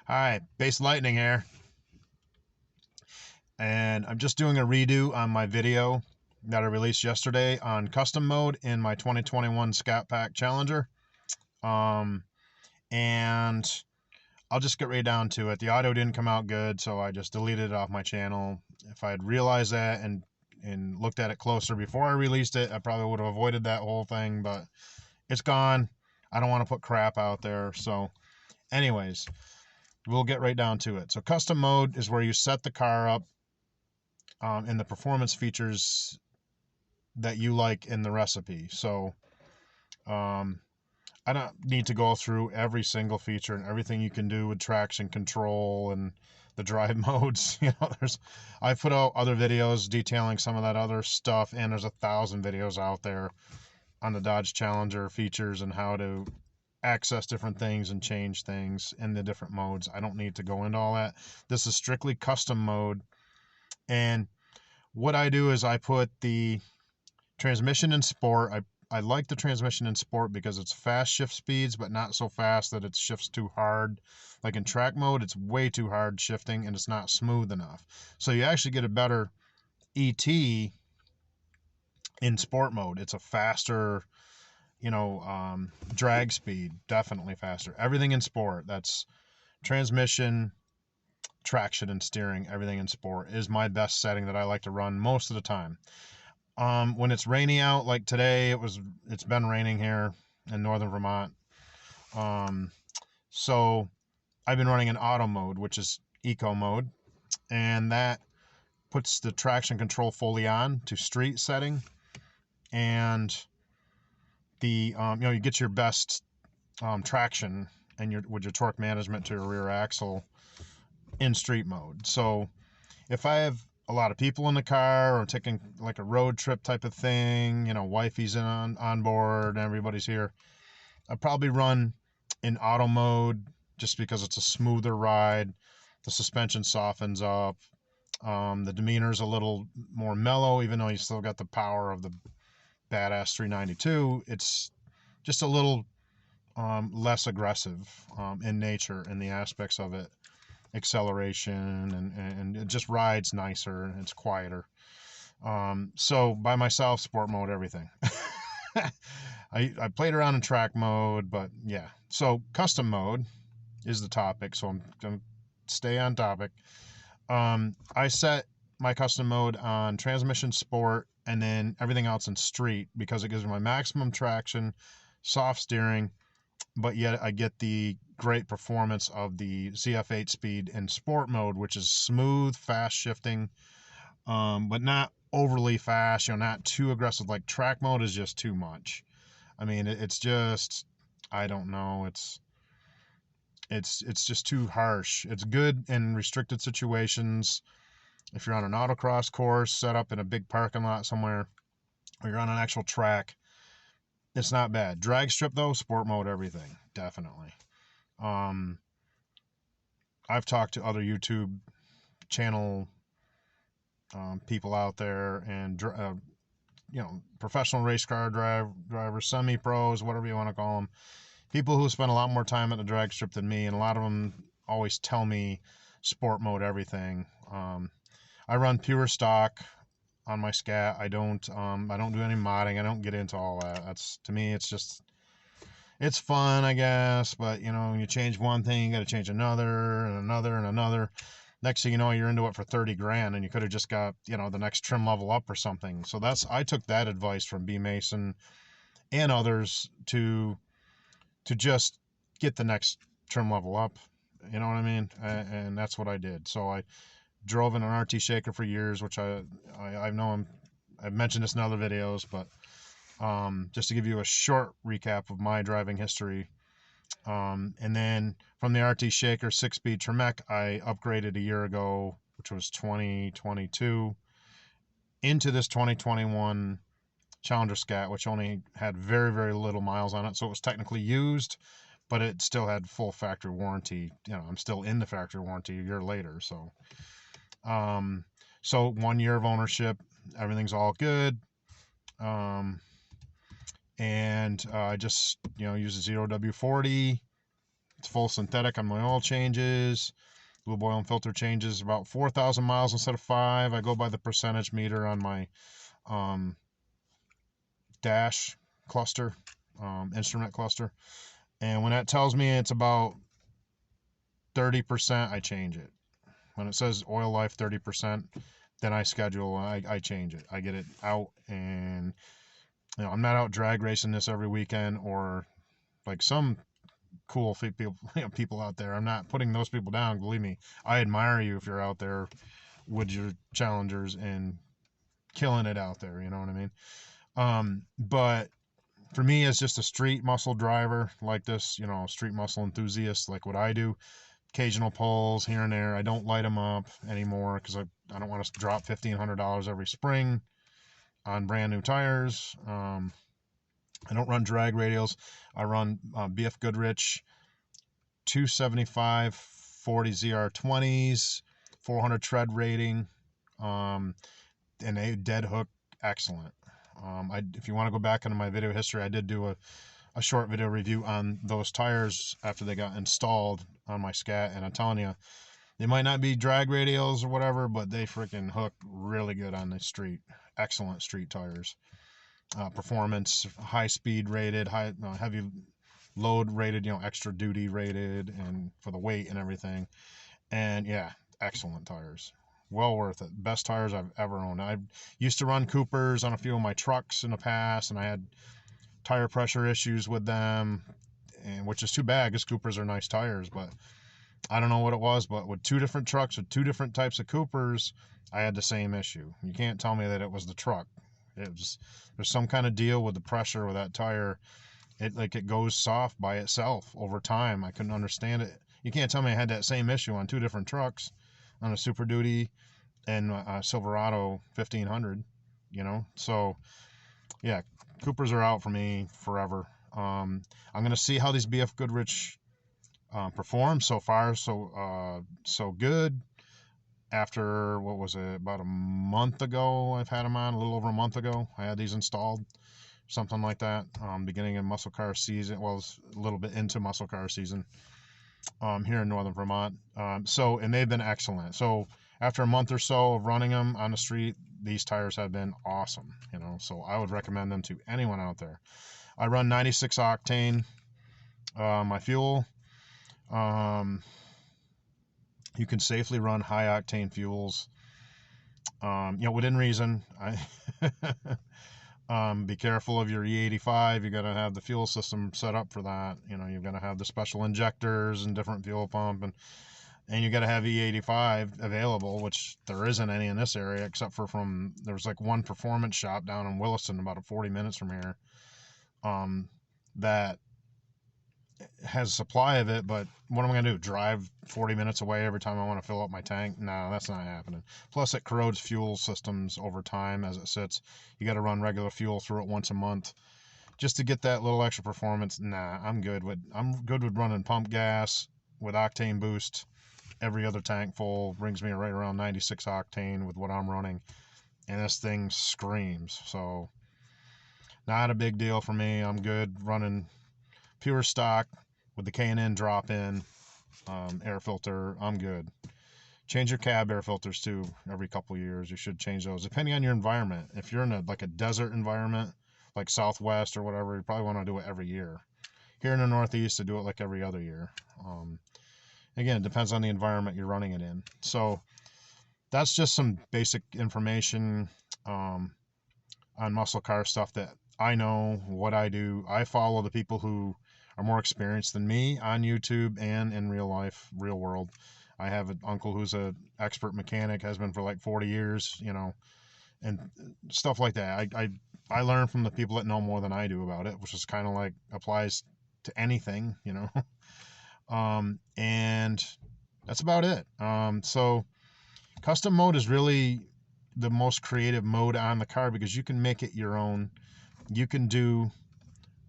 Hi, Base Lightning here, and I'm just doing a redo on my video that I released yesterday on custom mode in my 2021 Scat Pack Challenger. Um, and I'll just get right down to it. The audio didn't come out good, so I just deleted it off my channel. If I had realized that and looked at it closer before I released it, I probably would have avoided that whole thing, but it's gone. I don't want to put crap out there. So anyways, we'll get right down to it. So custom mode is where you set the car up and the performance features that you like in the recipe. So um, I don't need to go through every single feature and everything you can do with traction control and the drive modes. I've put out other videos detailing some of that other stuff, and there's 1,000 videos out there on the Dodge Challenger features and how to access different things and change things in the different modes. I don't need to go into all that. This is strictly custom mode, and what I do is I put the transmission in sport. I like the transmission in sport because it's fast shift speeds, but not so fast that it shifts too hard. Like in track mode, it's way too hard shifting and it's not smooth enough. So you actually get a better ET in sport mode. It's a faster, drag speed, definitely faster. Everything in sport, that's transmission, traction, and steering, everything in sport is my best setting that I like to run most of the time. When it's rainy out, like today, it's been raining here in northern Vermont. Um, so I've been running in auto mode, which is eco mode, and that puts the traction control fully on to street setting, and the you get your best traction and with your torque management to your rear axle in street mode. So if I have a lot of people in the car or taking like a road trip type of thing, wifey's on board and everybody's here, I probably run in auto mode just because it's a smoother ride. The suspension softens up. The demeanor's a little more mellow, even though you still got the power of the badass 392. It's just a little less aggressive in nature in the aspects of it. Acceleration and it just rides nicer and it's quieter. So by myself, sport mode, everything. I played around in track mode, but yeah. So custom mode is the topic, so I'm gonna stay on topic. I set my custom mode on transmission sport and then everything else in street because it gives me my maximum traction, soft steering, but yet I get the great performance of the ZF8 speed in sport mode, which is smooth, fast shifting, but not overly fast, not too aggressive. Like track mode is just too much. I mean, it's just, I don't know, it's just too harsh. It's good in restricted situations. If you're on an autocross course set up in a big parking lot somewhere, or you're on an actual track, it's not bad. Drag strip though, sport mode, everything, definitely. Um, I've talked to other YouTube channel people out there, and professional race car drivers, semi-pros, whatever you want to call them, people who spend a lot more time at the drag strip than me, and a lot of them always tell me sport mode everything. I run pure stock on my Scat. I don't do any modding. I don't get into all that. That's, to me, it's fun, I guess, but when you change one thing, you got to change another and another and another. Next thing you know, you're into it for 30 grand, and you could have just got the next trim level up or something. So I took that advice from B Mason and others to just get the next trim level up. You know what I mean? And that's what I did. So I drove in an RT Shaker for years, which I know I've mentioned this in other videos, but just to give you a short recap of my driving history. And then from the RT Shaker 6-speed Tremec, I upgraded a year ago, which was 2022, into this 2021 Challenger Scat, which only had very, very little miles on it. So it was technically used, but it still had full factory warranty. I'm still in the factory warranty a year later. So 1 year of ownership, everything's all good. And I just use a 0W40 It's full synthetic on my oil changes. Lube oil and filter changes about 4,000 miles instead of 5. I go by the percentage meter on my um, dash cluster, instrument cluster. And when that tells me it's about 30%, I change it. When it says oil life 30%, then I schedule, I change it. I get it out, and I'm not out drag racing this every weekend or like some cool people, people out there. I'm not putting those people down. Believe me, I admire you if you're out there with your challengers and killing it out there. You know what I mean? But for me, as just a street muscle driver like this, street muscle enthusiast like what I do, occasional pulls here and there. I don't light them up anymore because I don't want to drop $1,500 every spring on brand new tires. I don't run drag radials. I run BF Goodrich 275 40 ZR20s, 400 tread rating, and a dead hook, excellent. If you want to go back into my video history, I did do a short video review on those tires after they got installed on my Scat, and I'm telling you, they might not be drag radials or whatever, but they freaking hook really good on the street. Excellent street tires. Performance, high speed rated, heavy load rated, extra duty rated, and for the weight and everything. And yeah, excellent tires. Well worth it. Best tires I've ever owned. I used to run Coopers on a few of my trucks in the past, and I had tire pressure issues with them, and which is too bad because Coopers are nice tires, but I don't know what it was, but with two different trucks with two different types of Coopers, I had the same issue. You can't tell me that it was the truck. There's some kind of deal with the pressure with that tire. It goes soft by itself over time. I couldn't understand it. You can't tell me I had that same issue on two different trucks, on a Super Duty and a Silverado 1500. So yeah, Coopers are out for me forever. I'm gonna see how these BF Goodrich perform. So far, so good. After, what was it, about a month ago, I've had them on, a little over a month ago, I had these installed, something like that. Beginning of muscle car season, well, it's a little bit into muscle car season here in northern Vermont. And they've been excellent. So after a month or so of running them on the street, these tires have been awesome. So I would recommend them to anyone out there. I run 96 octane my fuel. You can safely run high octane fuels, within reason. Be careful of your E85. You got to have the fuel system set up for that. You're going to have the special injectors and different fuel pump, and you got to have E85 available, which there isn't any in this area except for there's like one performance shop down in Williston, about 40 minutes from here, that has a supply of it. But what am I going to do? Drive 40 minutes away every time I want to fill up my tank? No, that's not happening. Plus, it corrodes fuel systems over time as it sits. You got to run regular fuel through it once a month just to get that little extra performance. Nah, I'm good with running pump gas with octane boost. Every other tank full brings me right around 96 octane with what I'm running, and this thing screams. So not a big deal for me. I'm good running pure stock with the K&N drop-in air filter. I'm good. Change your cab air filters too every couple of years. You should change those depending on your environment. If you're in a desert environment like Southwest or whatever, you probably want to do it every year. Here in the Northeast, I do it like every other year. Again, it depends on the environment you're running it in. So that's just some basic information on muscle car stuff that I know what I do. I follow the people who are more experienced than me on YouTube and in real life, real world. I have an uncle who's an expert mechanic, has been for like 40 years, and stuff like that. I learn from the people that know more than I do about it, which is kind of like applies to anything, and that's about it. So custom mode is really the most creative mode on the car because you can make it your own. You can do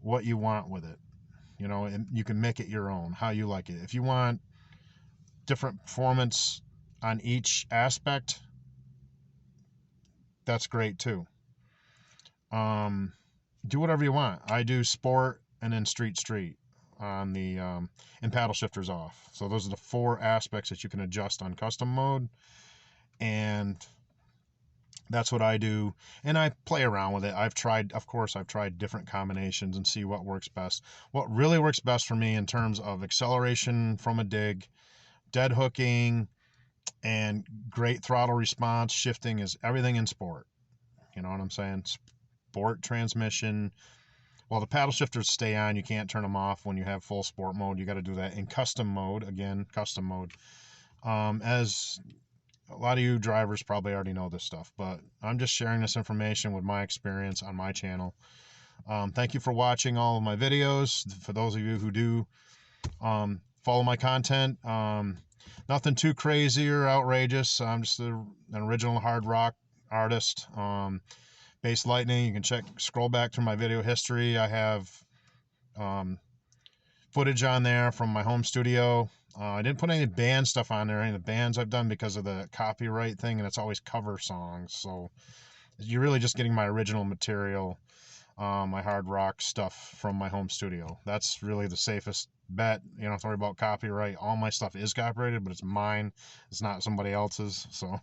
what you want with it, and you can make it your own, how you like it. If you want different performance on each aspect, that's great too. Do whatever you want. I do sport and then street. on the and paddle shifters off. So those are the 4 aspects that you can adjust on custom mode, and that's what I do. And I play around with it. Of course I've tried different combinations and see what works best. What really works best for me in terms of acceleration from a dig, dead hooking, and great throttle response shifting is everything in sport. You know what I'm saying? Sport transmission. Well, the paddle shifters stay on. You can't turn them off when you have full sport mode. You got to do that in custom mode. Again, custom mode. As a lot of you drivers probably already know this stuff, but I'm just sharing this information with my experience on my channel. Thank you for watching all of my videos. For those of you who do follow my content, nothing too crazy or outrageous. I'm just an original hard rock artist. Bass Lightning. You can scroll back through my video history. I have footage on there from my home studio. I didn't put any band stuff on there, any of the bands I've done, because of the copyright thing, and it's always cover songs. So you're really just getting my original material, my hard rock stuff from my home studio. That's really the safest bet. You don't have to worry about copyright. All my stuff is copyrighted, but it's mine. It's not somebody else's. So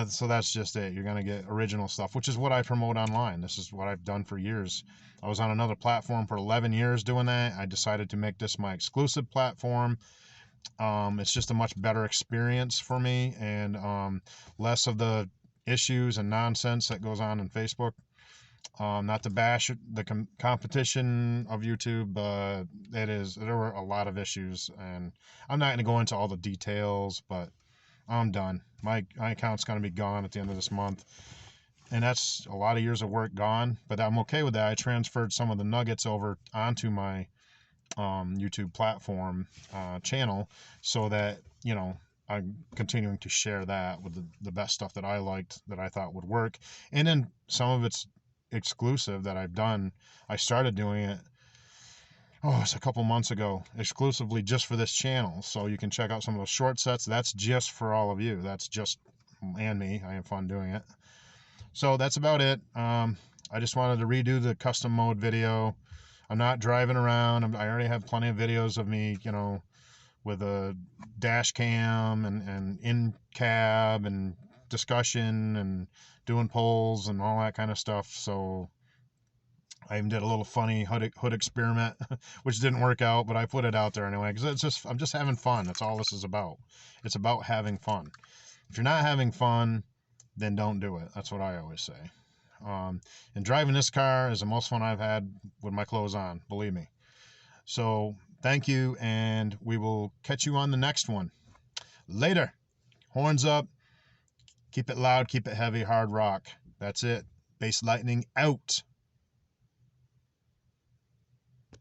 so that's just it. You're going to get original stuff, which is what I promote online. This is what I've done for years. I was on another platform for 11 years doing that. I decided to make this my exclusive platform. It's just a much better experience for me, and less of the issues and nonsense that goes on in Facebook. Not to bash the competition of YouTube, but there were a lot of issues, and I'm not going to go into all the details, but I'm done. My account's going to be gone at the end of this month, and that's a lot of years of work gone, but I'm okay with that. I transferred some of the nuggets over onto my YouTube platform channel, so that, you know, I'm continuing to share that with the best stuff that I liked, that I thought would work. And then some of it's exclusive that I've done. I started doing it, it's a couple months ago, exclusively just for this channel. So you can check out some of those short sets. That's just for all of you. That's just, and me. I have fun doing it. So that's about it. I just wanted to redo the custom mode video. I'm not driving around. I already have plenty of videos of me, you know, with a dash cam and in cab and discussion and doing polls and all that kind of stuff. So I even did a little funny hood experiment, which didn't work out, but I put it out there anyway, because I'm just having fun. That's all this is about. It's about having fun. If you're not having fun, then don't do it. That's what I always say. And driving this car is the most fun I've had with my clothes on, believe me. So thank you, and we will catch you on the next one. Later. Horns up. Keep it loud, keep it heavy, hard rock. That's it. Bass Lightning out.